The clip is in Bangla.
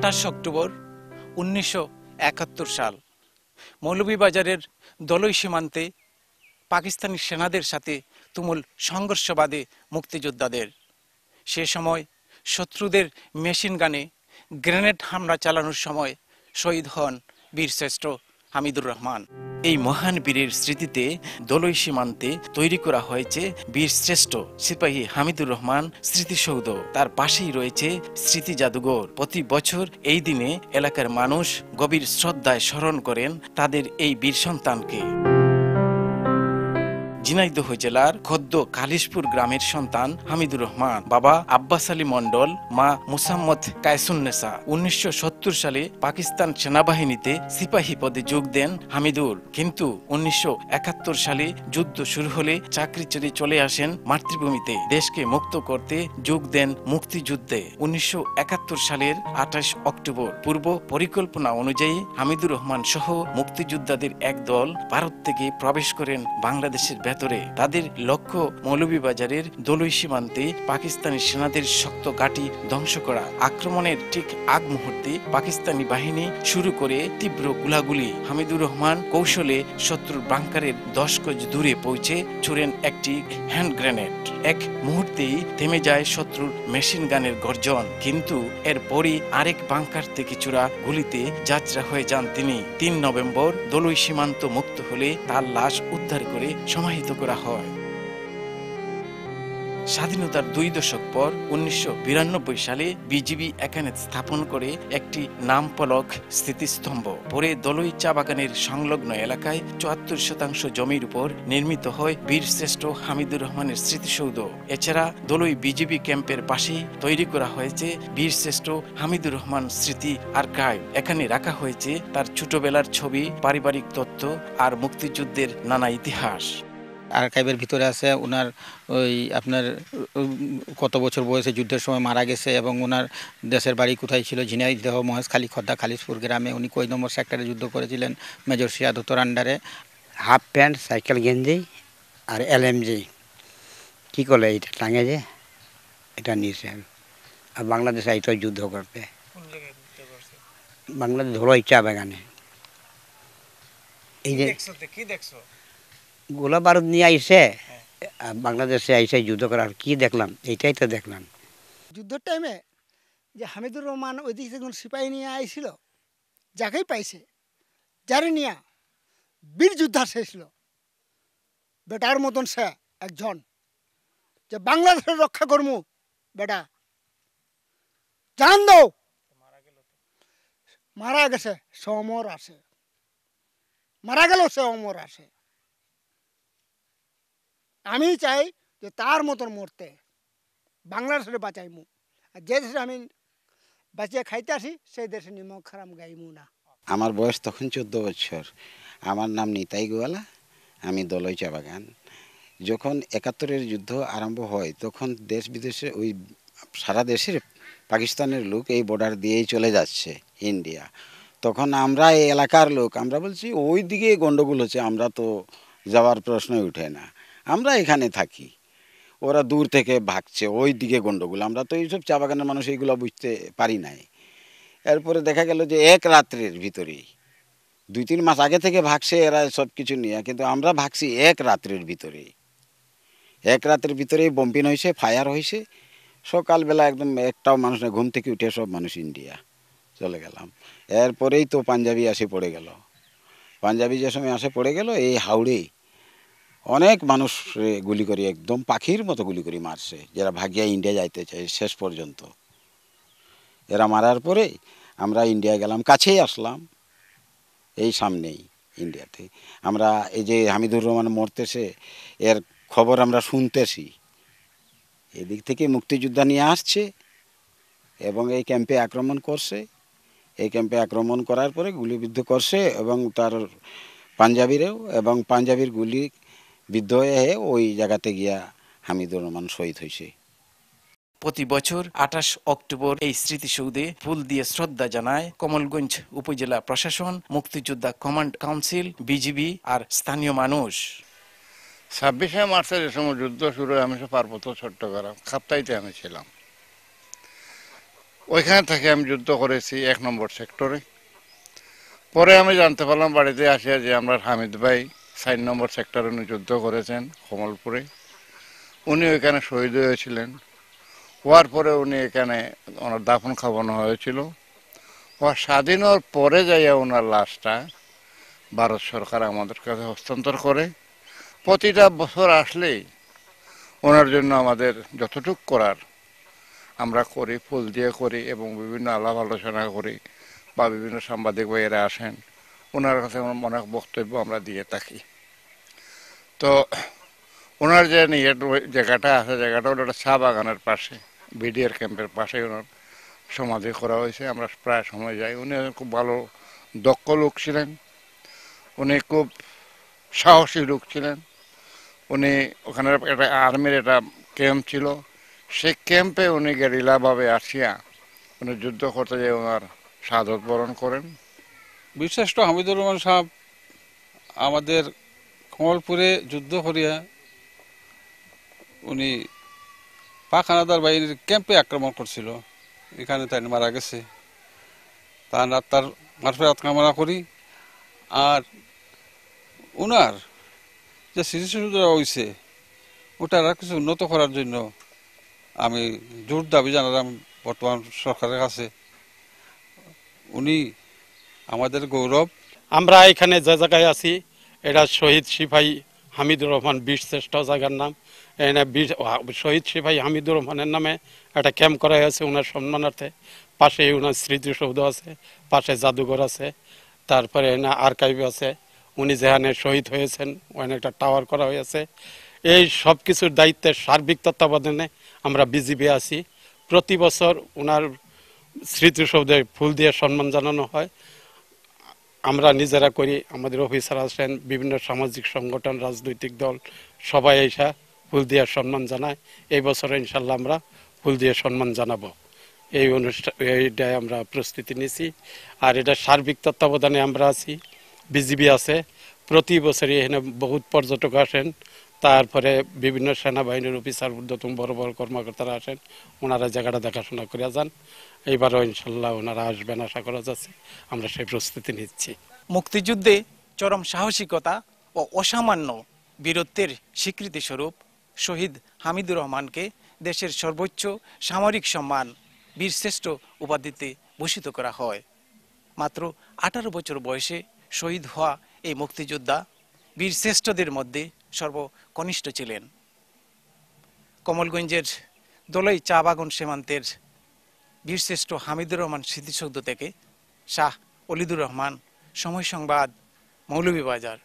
28 অক্টোবর 1971 সাল মৌলভীবাজারের দলই সীমান্তে পাকিস্তানি সেনাদের সাথে তুমুল সংঘর্ষ বাধে মুক্তিযোদ্ধাদের। সে সময় শত্রুদের মেশিন গানে গ্রেনেড হামলা চালানোর সময় শহীদ হন বীরশ্রেষ্ঠ হামিদুর রহমান। এই মহান বীরের স্মৃতিতে দলই সীমান্তে তৈরি করা হয়েছে বীরশ্রেষ্ঠ সিপাহী হামিদুর রহমান স্মৃতিসৌধ। তার পাশেই রয়েছে স্মৃতি জাদুঘর। প্রতি বছর এই দিনে এলাকার মানুষ গভীর শ্রদ্ধায় স্মরণ করেন তাদের এই বীর সন্তানকে। ঝিনাইদহ জেলার খোদ্দ কালিশপুর গ্রামের সন্তান হামিদুর রহমান। বাবা আব্বাস আলী মন্ডল, মা মুসাম্মদ কায়সুন্নেসা। 1970 সালে পাকিস্তান সেনাবাহিনীতে সিপাহী পদে যোগ দেন হামিদুর, কিন্তু 1971 সালে যুদ্ধ শুরু হলে চাকরি ছেড়ে চলে আসেন মাতৃভূমিতে। দেশকে মুক্ত করতে যোগ দেন মুক্তিযুদ্ধে। 1971 সালের 28 অক্টোবর পূর্ব পরিকল্পনা অনুযায়ী হামিদুর রহমান সহ মুক্তিযোদ্ধাদের এক দল ভারত থেকে প্রবেশ করেন বাংলাদেশের ভেতরে। তাদের লক্ষ্য মৌলভীবাজারের দলই সীমান্তে পাকিস্তানি সেনাদের শক্ত ঘাঁটি ধ্বংস করা। আক্রমণের ঠিক আগ মুহূর্তে পাকিস্তানি বাহিনী শুরু করে তীব্র গোলাগুলি। হামিদুর রহমান কৌশলে শত্রুর বাংকারের 10 গজ দূরে পৌঁছে ছুড়েন একটি হ্যান্ড গ্রেনেড। এক মুহূর্তেই থেমে যায় শত্রুর মেশিন গানের গর্জন, কিন্তু এরপরই আরেক বাংকার থেকে চূড়া গুলিতে যাত্রা হয়ে যান তিনি। 3 নভেম্বর দলই সীমান্ত মুক্ত হলে তার লাশ উদ্ধার করে সমাহিত করা হয়। স্বাধীনতার 2 দশক পর 1992 সালে বিজিবি এখানে স্থাপন করে একটি নামফলক স্মৃতিস্তম্ভ। পরে দলই চা বাগানের সংলগ্ন এলাকায় 74% জমির উপর নির্মিত হয় বীরশ্রেষ্ঠ হামিদুর রহমানের স্মৃতিসৌধ। এছাড়া দলই বিজিবি ক্যাম্পের পাশেই তৈরি করা হয়েছে বীরশ্রেষ্ঠ হামিদুর রহমান স্মৃতি আর্কাইভ। এখানে রাখা হয়েছে তার ছোটবেলার ছবি, পারিবারিক তথ্য আর মুক্তিযুদ্ধের নানা ইতিহাস। আর্কাইভের ভিতরে আছে ওনার ওই আপনার কত বছর বয়সে যুদ্ধের সময় মারা গেছে এবং ওনার দেশের বাড়ি কোথায় ছিল, ঝিনাইদহ মহেশখালী খোদ্দা খালিশপুর গ্রামে। উনি কই নম্বর সেক্টরে যুদ্ধ করেছিলেন, মেজর সিয়া দত্তর আন্ডারে। হাফ প্যান্ট, সাইকেল গেঞ্জি আর এলএমজি কী করলে এইটা টাঙে যে এটা নিয়েছে। আর বাংলাদেশে এইটা যুদ্ধ করতে, বাংলাদেশ ধরো চা বাগানে। এই যে কি দেখছো? গোলা বারুদ নিয়ে আইসে বাংলাদেশে আইসে যুদ্ধ করার কি দেখলাম, এইটাই তো দেখলাম। যুদ্ধের টাইমে যে হামিদুর রহমান ওই দিক থেকে সিপাহী নিয়ে আইছিল, যাকেই পাইছে যারে নিয়ে বীর যোদ্ধা শেষল বেটার মতন সে একজন যে বাংলাদেশের রক্ষা করমু বেটা জান দাও। মারা গেছে সে অমর আছে, মারা গেল সে অমর আছে। আমি চাই যে তার মতন মরতে, বাংলাদেশে বাঁচাইমু। আর যে দেশে আমি বাঁচিয়ে খাইতে আসি সেই দেশে নিমক খারাম গাইমু না। আমার বয়স তখন 14 বছর। আমার নাম নিতাই গোয়ালা, আমি দলই চা বাগান। যখন 71-এর যুদ্ধ আরম্ভ হয় তখন দেশ বিদেশে ওই সারা দেশের পাকিস্তানের লোক এই বর্ডার দিয়েই চলে যাচ্ছে ইন্ডিয়া। তখন আমরা এই এলাকার লোক আমরা বলছি ওই দিকে গন্ডগোল হচ্ছে, আমরা তো যাওয়ার প্রশ্নই উঠে না, আমরা এখানে থাকি। ওরা দূর থেকে ভাগছে, ওই দিকে গন্ডগোল। আমরা তো এইসব চা বাগানের মানুষ এইগুলো বুঝতে পারি নাই। এরপরে দেখা গেল যে এক রাত্রের ভিতরেই 2-3 মাস আগে থেকে ভাগছে এরা সব কিছু নিয়ে, কিন্তু আমরা ভাগছি এক রাত্রের ভিতরেই। এক রাতের ভিতরেই বম্পিং হয়েছে, ফায়ার হয়েছে। সকালবেলা একদম একটাও মানুষ না, ঘুম থেকে উঠে সব মানুষ ইন্ডিয়া চলে গেলাম। এরপরেই তো পাঞ্জাবি আসে পড়ে গেল। পাঞ্জাবি যে সময় আসে পড়ে গেল, এই হাওড়ে অনেক মানুষ গুলি করি, একদম পাখির মতো গুলি করি মারছে, যারা ভাগিয়া ইন্ডিয়া যাইতে চায় শেষ পর্যন্ত। এরা মারার পরে আমরা ইন্ডিয়া গেলাম, কাছেই আসলাম, এই সামনেই ইন্ডিয়াতে। আমরা এই যে হামিদুর রহমান মরতেছে এর খবর আমরা শুনতেছি, এদিক থেকে মুক্তিযোদ্ধা নিয়ে আসছে এবং এই ক্যাম্পে আক্রমণ করছে। এই ক্যাম্পে আক্রমণ করার পরে গুলিবিদ্ধ করছে এবং তার পাঞ্জাবিরেও, এবং পাঞ্জাবির গুলি বিদ্ধ হয়ে ওই জায়গাতে গিয়া হামিদুর রহমান শহীদ হয়েছে। প্রতি বছর 28 অক্টোবর এই স্মৃতিসৌধে ফুল দিয়ে শ্রদ্ধা জানায় কমলগঞ্জ উপজেলা প্রশাসন, মুক্তিযোদ্ধা কমান্ড কাউন্সিল, বিজিবি আর স্থানীয় মানুষ। 26শে মার্চের যে সময় যুদ্ধ শুরু হয়, আমি পার্বত্য চট্টগ্রাম খাপ্তাইতে আমি ছিলাম। ওইখানে থেকে আমি যুদ্ধ করেছি 1 নম্বর সেক্টরে। পরে আমি জানতে পারলাম বাড়িতে আসিয়া যে আমরা হামিদ ভাই 4 নম্বর সেক্টরে উনি যুদ্ধ করেছেন কমলপুরে। উনি ওইখানে শহীদ হয়েছিলেন। হওয়ার পরে উনি এখানে ওনার দাফন খাওয়ানো হয়েছিল। হওয়ার স্বাধীন হওয়ার পরে যাইয়া ওনার লাশটা ভারত সরকার আমাদের কাছে হস্তান্তর করে। প্রতিটা বছর আসলেই ওনার জন্য আমাদের যতটুক করার আমরা করি, ফুল দিয়ে করি এবং বিভিন্ন আলাপ আলোচনা করি, বা বিভিন্ন সাংবাদিক ভাইয়েরা আসেন, ওনার কাছে অনেক বক্তব্য আমরা দিয়ে থাকি। তো ওনার যে জায়গাটা আছে, জায়গাটা হলো একটা চা বাগানের পাশে, বিডিআর ক্যাম্পের পাশে ওনার সমাধি করা হয়েছে। আমরা প্রায় সময় যাই। উনি খুব ভালো দক্ষ লোক ছিলেন, উনি খুব সাহসী লোক ছিলেন। উনি ওখানে একটা আর্মির একটা ক্যাম্প ছিল, সেই ক্যাম্পে উনি গেরিলাভাবে আসিয়া উনি যুদ্ধ করতে যেয়ে ওনার শাহাদত বরণ করেন। বীরশ্রেষ্ঠ হামিদুর রহমান সাহেব আমাদের কমলপুরে যুদ্ধ করিয়া উনি পাক হানাদার বাহিনীর ক্যাম্পে আক্রমণ করছিল, এখানে তাই মারা গেছে। তার আত্মার মারফেরাত কামনা করি। আর ওনার যে স্মৃতিসৌধ হয়েছে ওটার আর কিছু উন্নত করার জন্য আমি জোর দাবি জানালাম বর্তমান সরকারের কাছে। উনি আমাদের গৌরব। আমরা এখানে যে জায়গায় আছি এটা শহীদ সিপাহী হামিদুর রহমান বীরশ্রেষ্ঠ জায়গার নাম। এখানে শহীদ সিপাহী হামিদুর রহমানের নামে একটা ক্যাম্প করা হয়েছে ওনার সম্মানার্থে। পাশে ওনার স্মৃতিসৌধ আছে, পাশে জাদুঘর আছে, তারপরে এখানে আর্কাইভ আছে। উনি যেখানে শহীদ হয়েছেন ওখানে একটা টাওয়ার করা হয়েছে। এই সব কিছুর দায়িত্বের সার্বিক তত্ত্বাবধানে আমরা বিজিবি আছি। প্রতি বছর ওনার স্মৃতিসৌধে ফুল দিয়ে সম্মান জানানো হয়। আমরা নিজেরা করি, আমাদের অফিসার আসেন, বিভিন্ন সামাজিক সংগঠন, রাজনৈতিক দল সবাই এসে ফুল দিয়ে সম্মান জানায়। এই বছর ইনশাল্লাহ আমরা ফুল দিয়ে সম্মান জানাবো। এই এইটাই আমরা প্রস্তুতি নিছি। আর এটা সার্বিক তত্ত্বাবধানে আমরা আছি, বিজিবি আছে। প্রতি বছরই এখানে বহুত পর্যটক আসেন, তারপরে বিভিন্ন সেনাবাহিনীর অফিসার, ঊর্ধ্বতন বড় বড় কর্মকর্তারা আসেন, ওনারা জায়গাটা দেখাশোনা করে যান। এইবারও ইনশাল্লাহ ওনারা আসবেন আশা করা যাচ্ছে, আমরা সেই প্রস্তুতি নিচ্ছি। মুক্তিযুদ্ধে চরম সাহসিকতা ও অসামান্য বীরত্বের স্বীকৃতি স্বরূপ শহীদ হামিদুর রহমানকে দেশের সর্বোচ্চ সামরিক সম্মান বীরশ্রেষ্ঠ উপাধিতে ভূষিত করা হয়। মাত্র 18 বছর বয়সে শহীদ হওয়া এই মুক্তিযোদ্ধা বীরশ্রেষ্ঠদের মধ্যে সর্বকনিষ্ঠ ছিলেন। কমলগঞ্জের দোলাই চা বাগান সীমান্তের বীরশ্রেষ্ঠ হামিদুর রহমান স্মৃতিসৌধ থেকে শাহ অলিদুর রহমান, সময় সংবাদ, মৌলভীবাজার।